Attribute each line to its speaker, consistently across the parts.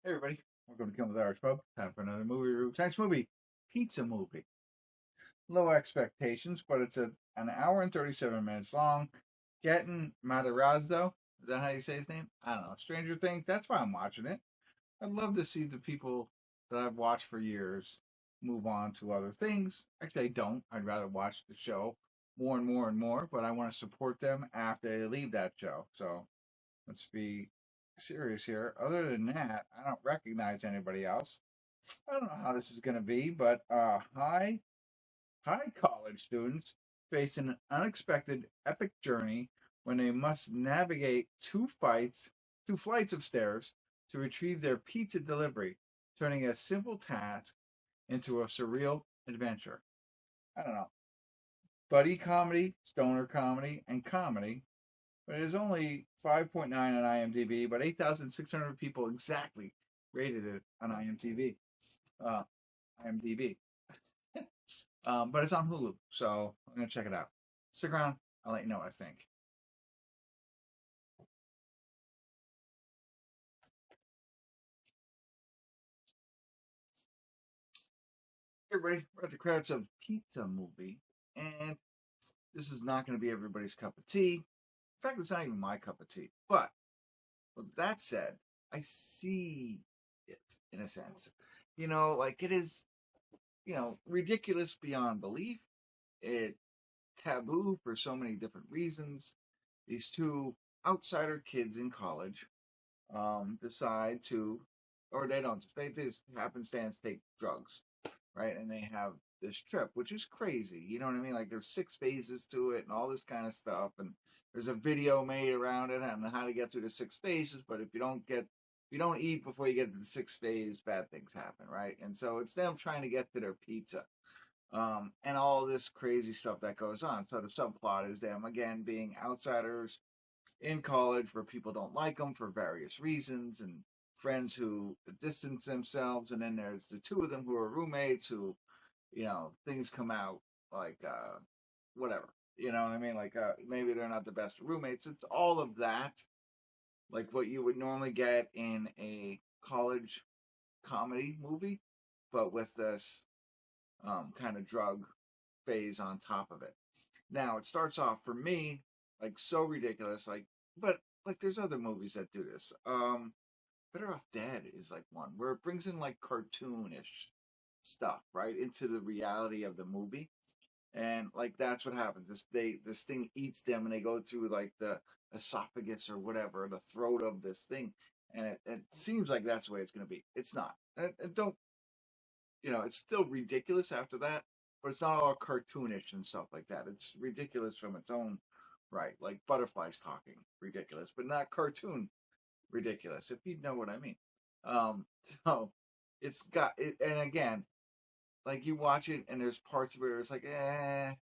Speaker 1: Hey everybody, welcome to Kimmel Irish Pub. Time for another movie review. Tonight's movie, Pizza Movie. Low expectations, but it's an hour and 37 minutes long. Gaten Matarazzo, is that how you say his name? I don't know. Stranger Things, that's why I'm watching it. I'd love to see the people that I've watched for years move on to other things. Actually, I don't. I'd rather watch the show more and more and more, but I want to support them after they leave that show. So let's be serious here. Other than that, I don't recognize anybody else. I don't know how this is going to be, but high college students face an unexpected epic journey when they must navigate two flights of stairs to retrieve their pizza delivery, turning a simple task into a surreal adventure. I don't know. Buddy comedy, stoner comedy, and comedy, but it is only 5.9 on IMDb, but 8,600 people exactly rated it on uh, IMDb. But it's on Hulu, so I'm gonna check it out. Stick around. I'll let you know what I think. Hey, everybody, we're at the credits of Pizza Movie, and this is not going to be everybody's cup of tea. In fact, it's not even my cup of tea. But with that said, I see it in a sense. Like it is, ridiculous beyond belief. It taboo for so many different reasons. These two outsider kids in college decide to, or they don't, they just happenstance take drugs, right? And they have this trip, which is crazy. You know what I mean? Like there's 6 phases to it and all this kind of stuff. And there's a video made around it on how to get through the 6 phases. But if you don't eat before you get to the 6 phase, bad things happen, right? And so it's them trying to get to their pizza and all this crazy stuff that goes on. So the subplot is them again being outsiders in college where people don't like them for various reasons, and friends who distance themselves, and then there's the two of them who are roommates who, things come out like whatever. You know what I mean? Like maybe they're not the best roommates. It's all of that, like what you would normally get in a college comedy movie, but with this kind of drug phase on top of it. Now it starts off for me like so ridiculous, but like there's other movies that do this. Better Off Dead is like one where it brings in like cartoonish stuff right into the reality of the movie, and like that's what happens. This thing eats them, and they go through like the esophagus or whatever, the throat of this thing, and it seems like that's the way it's going to be. It's not. And don't it's still ridiculous after that, but it's not all cartoonish and stuff like that. It's ridiculous from its own right, like butterflies talking, ridiculous, but not cartoon ridiculous, if you know what I mean. Um, so it's got it, and again, like you watch it, and there's parts where it's like,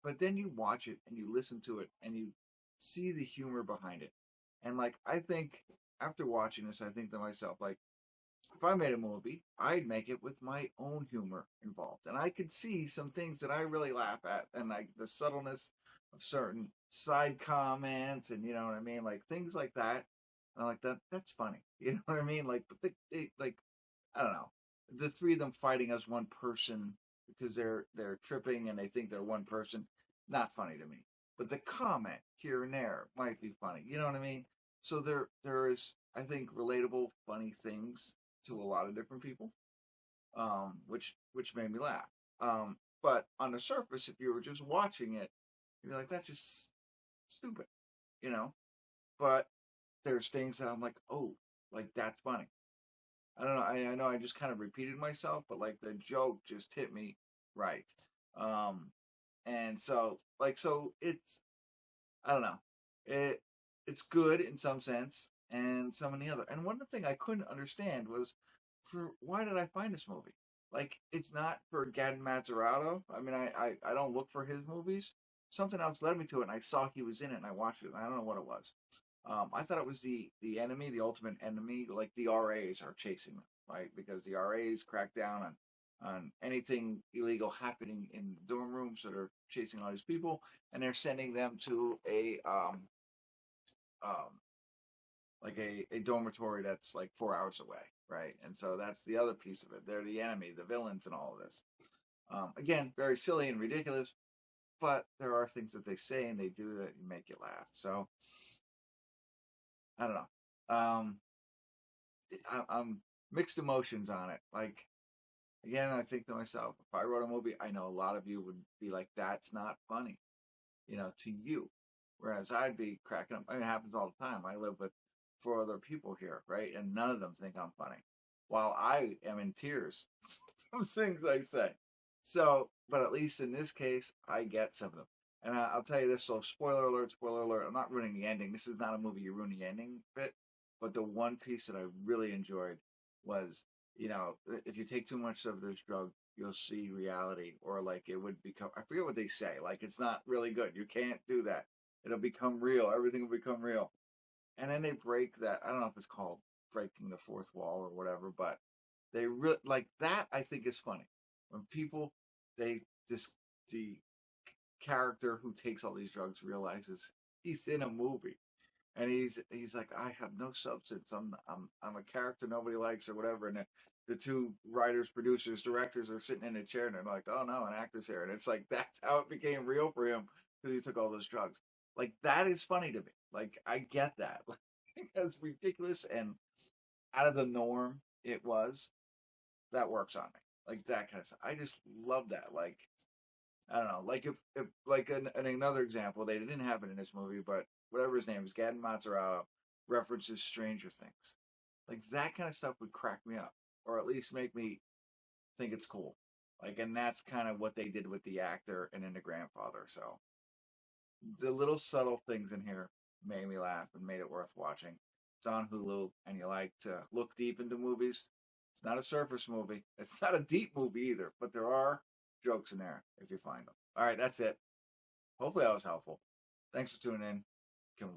Speaker 1: but then you watch it and you listen to it and you see the humor behind it, and like I think after watching this, I think to myself, like if I made a movie, I'd make it with my own humor involved. And I could see some things that I really laugh at, and like the subtleness of certain side comments, and you know what I mean? Like things like that. And I'm like, that's funny. You know what I mean? Like, but like, I don't know. The three of them fighting as one person because they're tripping and they think they're one person, not funny to me. But the comment here and there might be funny. You know what I mean? So there is, I think, relatable, funny things to a lot of different people, which made me laugh. But on the surface, if you were just watching it, you'd be like, that's just stupid, you know. But there's things that I'm like, oh, like that's funny. I don't know. I know I just kind of repeated myself, but like the joke just hit me right. Um, and so it's I don't know. It it's good in some sense and some in the other. And one of the thing I couldn't understand was for why did I find this movie? Like it's not for Gaten Matarazzo. I mean, I don't look for his movies. Something else led me to it, and I saw he was in it, and I watched it. And I don't know what it was. I thought it was the enemy, the ultimate enemy. Like the RAs are chasing them, right? Because the RAs crack down on anything illegal happening in dorm rooms that are chasing all these people, and they're sending them to a um, like a dormitory that's like 4 hours away, right? And so that's the other piece of it. They're the enemy, the villains, and all of this. Again, very silly and ridiculous, but there are things that they say and they do that make you laugh. So I don't know. I'm mixed emotions on it. Like, again, I think to myself, if I wrote a movie, I know a lot of you would be like, "That's not funny," to you. Whereas I'd be cracking up. I mean, it happens all the time. I live with 4 other people here, right? And none of them think I'm funny, while I am in tears from things I say. So, but at least in this case, I get some of them. And I'll tell you this. So, spoiler alert, spoiler alert. I'm not ruining the ending. This is not a movie you ruin the ending bit. But the one piece that I really enjoyed was, if you take too much of this drug, you'll see reality, or like it would become, I forget what they say, like it's not really good, you can't do that, it'll become real, everything will become real. And then they break that, I don't know if it's called breaking the fourth wall or whatever, but they really like that. I think is funny when people, they this the character who takes all these drugs realizes he's in a movie, and he's like, I have no substance. I'm a character nobody likes or whatever. And the two writers, producers, directors are sitting in a chair and they're like, oh no, an actor's here. And it's like that's how it became real for him because he took all those drugs. Like that is funny to me. Like I get that. Like, as ridiculous and out of the norm it was, that works on me. Like that kind of stuff. I just love that. Like I don't know, like if like another example, they didn't have it in this movie, but whatever his name is, Gaten Matarazzo references Stranger Things. Like that kind of stuff would crack me up, or at least make me think it's cool. Like, and that's kind of what they did with the actor and in the grandfather. So the little subtle things in here made me laugh and made it worth watching. It's on Hulu, and you like to look deep into movies. It's not a surface movie. It's not a deep movie either, but there are jokes in there if you find them. All right, that's it. Hopefully, I was helpful. Thanks for tuning in. Kimmel.